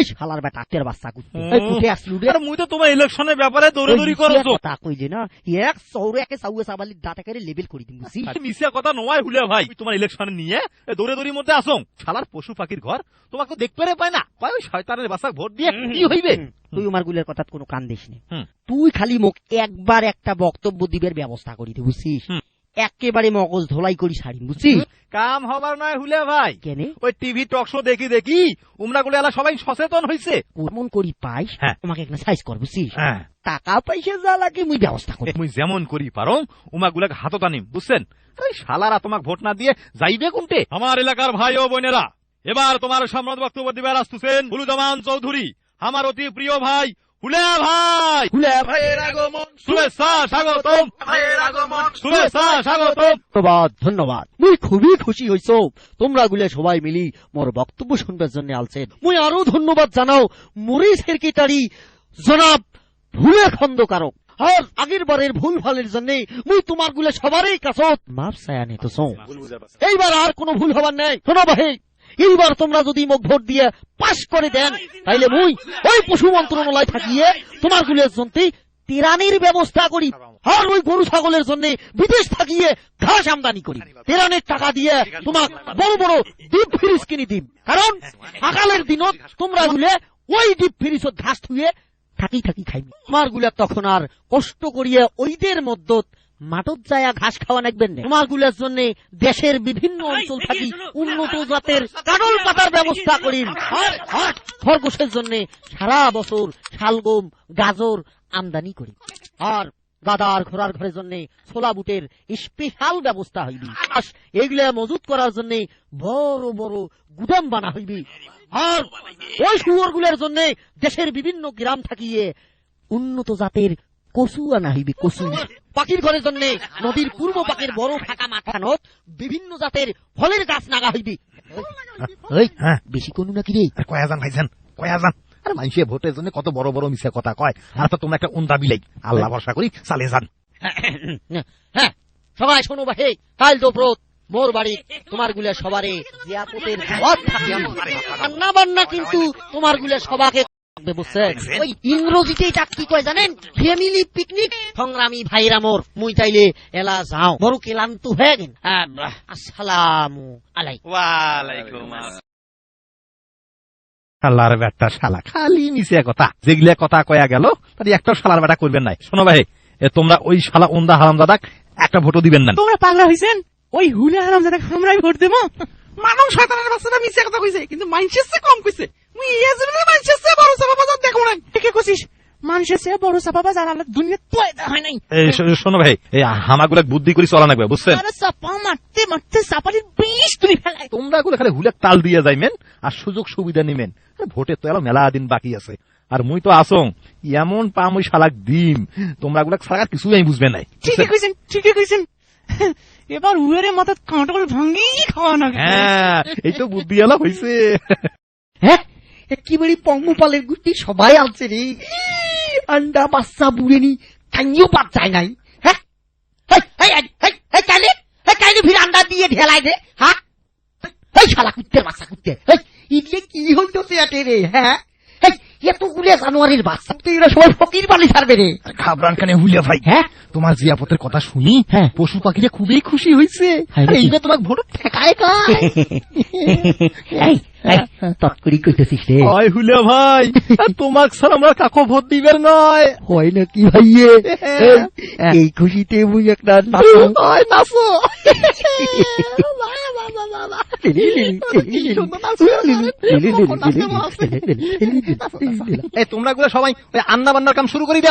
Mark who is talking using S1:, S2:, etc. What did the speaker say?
S1: এই শালার বেটা তের বাচ্চা কুত্তে এই কুটে আসলু রে।
S2: আরে মুই তো তোমার ইলেকশনের ব্যাপারে দৌড়াদৌড়ি করছো।
S1: কথা কইলে না এক সৌরে একে সাউয়ে সাবালি দাঁতে করে লেবেল করে দিম বুঝছিস।
S2: মিশা কথা নয় হুলিয়া ভাই, তোমার ইলেকশন নিয়ে দৌড়াদৌড়ির মধ্যে আসো। শালার পশু পাখির ঘর তোমাকে দেখতে পায় না, কয় ওই শয়তানের বাচ্চা ভোট দিয়ে কি হইবে।
S1: তুই আমার গুলের কথা কোনো কান দিস না, তুই খালি মুখ একবার একটা বক্তব্য দিবের ব্যবস্থা করি দে বুঝছিস। একেবারে মগজ ধোলাই করি সারিম বুঝছিস।
S2: কাম হবার নয় হুলিয়া ভাই,
S1: কেনে
S2: ওই টিভি টক শো দেখি দেখি উমরা গুলো এলা সবাই সচেতন হইছে।
S1: কেমন করি পাইস তোমাকে একটা সাইজ কর বুঝছিস। টাকা পয়সা যা লাগে মুই ব্যবস্থা করি।
S2: মুই যেমন করি পারো উমা গুলাকে হাতত আনিম বুঝছেন। শালারা তোমাকে ভোট না দিয়ে যাইবে কোনটে। আমার এলাকার ভাই ও বোনেরা, এবার তোমার সম্রাট বক্তব্য দিবার আসতেছেন হুলুজামান চৌধুরী, আমার অতি প্রিয় ভাই হুলিয়া ভাই।
S1: হুলিয়া
S2: ভাইয়ের আগমন, শুভেচ্ছা স্বাগতম, ভাইয়ের আগমন, শুভেচ্ছা স্বাগতম।
S1: ধন্যবাদ ধন্যবাদ, মুই খুবই খুশি হইছো তোমরা গুলে সবাই মিলি মোর বক্তব্য শুনবার জন্য আলছেন। মুই আরো ধন্যবাদ জানাও মরিস সেক্রেটারি জনাব ভুলে খন্দকারক। আর আগের বারের ভুল ভালের জন্য মুই তোমার গুলে সবারই কাছত মাপ চায়া নিতেছ। এইবার আর কোনো ভুল হবার নাই। শোনো ভাই, এইবার তোমরা যদি মোক ভোট দিয়ে পাশ করে দেন তাইলে মুই ওই পশু মন্ত্রণালয় থাকিয়ে তোমার গুলের জন্য তেরানির ব্যবস্থা করি। আর ওই গরু ছাগলের জন্য বিদেশ থাকিয়ে ঘাস আমদানি করি। তেরানের টাকা দিয়ে তোমাক বড় বড় ডিপ ফ্রিজ কিনে দিম, কারণ সকালের দিনত তোমরা গুলে ওই ডিপ ফ্রিজত ঘাস থুয়ে থাকি থাকি খাইবি। তোমার গুলা তখন আর কষ্ট করিয়ে ওইদের মধ্যত মাঠত যায়া ঘাস খাওয়া নাকবেন না। তোমার গুলার জন্য দেশের বিভিন্ন অঞ্চল থাকি উন্নত জাতের কাঁঠাল পাতার ব্যবস্থা করিম। আর খরগোশের জন্য সারা বছর শালগম গাজর আমদানি করি। আর গাদার ঘোড়ার ঘরের জন্য ছোলা বুটের স্পেশাল ব্যবস্থা হইবি। এগুলা মজুত করার জন্য বড় বড় গুদাম বানা হইবি। আর ওই শুয়োর গুলার জন্য দেশের বিভিন্ন গ্রাম থাকিয়ে উন্নত জাতের কচু আনা হইবি। কচু পাখির ঘরের জন্য নদীর পূর্ব পাকের বড় ফাঁকা মাথানত বিভিন্ন জাতের ফলের গাছ নাগা হইবি। বেশি কোনো নাকি রে?
S2: কয়াজান ভাইজান কয়াজান, আর মানুষের ভোটের জন্য কত বড় বড় মিশা কথা কয়, আর তো তোমরা একটা উন্দা বিলাই। আল্লাহ ভরসা করি চালে যান।
S1: হ্যাঁ সবাই শোনো ভাই, কাল দোপ্রত মোর বাড়ি তোমার গুলা সবারে জিয়াপতের দাওয়াত থাকে। রান্না বান্না কিন্তু তোমার গুলা সবাকে বুঝছেন। ওই ইংরেজিতে এটা কি কয় জানেন? Family picnic. সংগ্রামী ভাইরা মোর, মুই চাইলে এলা যাও, বড় ক্লান্ত হয়ে গেন। আসসালামু আলাইকুম।
S2: ওয়ালাইকুম আসসালাম। শালার বেটা শালা খালি মিশে কথা, যেগুলা কথা কয়া গেল তার একটা শালার বেটা করবেন নাই। শোনো ভাই, তোমরা ওই শালা উন্দা হারামজাদা একটা ভোটও দিবেন না।
S3: তোমরা পাগলা হইছেন? ওই হুলে হারামজাদা আমরাই ভোট দেবো? মানুষ শয়তানের বাচ্চাটা মিশে কথা কইছে, কিন্তু মানুষের চেয়ে কম কইছে। মুই এই জীবনে মানুষের চেয়ে বড় চাপা বাজার দেখো না। কে কইছিস মানুষের চেয়ে বড় চাপা বাজার আলাদা দুনিয়াতে পয়দা হয় নাই।
S2: শোনো ভাই, এই হামাগুলা বুদ্ধি করে চলা লাগবে বুঝছেন।
S3: আরে চাপা মারতে মারতে চাপালির বিষ তুলি ফেলাই।
S2: তোমরা গুলো খালি হুলে তাল দিয়ে যাইবেন আর সুযোগ সুবিধা নিবেন। ভোটের তো এলো মেলা দিন বাকি আছে, আর মুই তো আসং এমন পাম ওই শালাক দিম তোমরা গুলা ছাড়া কিছুই আমি বুঝবে নাই।
S3: ঠিকই কইছেন ঠিকই কইছেন। এবার উয়ের মাথা কাঁটল ভাঙ্গি খাওয়া না।
S2: হ্যাঁ এই তো বুদ্ধি এলো হইছে।
S1: হ্যাঁ একেবারে পঙ্গপালের গুটি সবাই আনছে রে। আন্ডা বাচ্চা বুড়েনি কাইও বাচ্চায় নাই। হ্যাঁ কাইলে ফির আন্ডা দিয়ে ঢেলাই দে। হ্যাঁ এই শালা কুত্তের বাচ্চা কুত্তে, ইডলে কি হইতেছে এতে রে? হ্যাঁ এতগুলো জানুয়ারির বাচ্চা তো এরা সবাই ফকির বালি ছাড়বে রে।
S2: ঘাবড়ান কানে হুলিয়া ভাই।
S1: হ্যাঁ
S2: তোমার জিয়াপতের কথা শুনি
S1: হ্যাঁ
S2: পশু পাখিরা খুবই খুশি হয়েছে। এইটা তোমাকে ভোট ঠেকায়
S1: তৎকরি কইতেছিস রে?
S2: হয় হুলিয়া ভাই, তোমাক স্যার আমরা কাকো ভোট দিবেন নয়।
S1: হয় নাকি ভাইয়ে? এই খুশিতে মুই একটা
S2: নাচো। তোমরা গুলো সবাই রান্না বান্নার কাম শুরু করে দাও।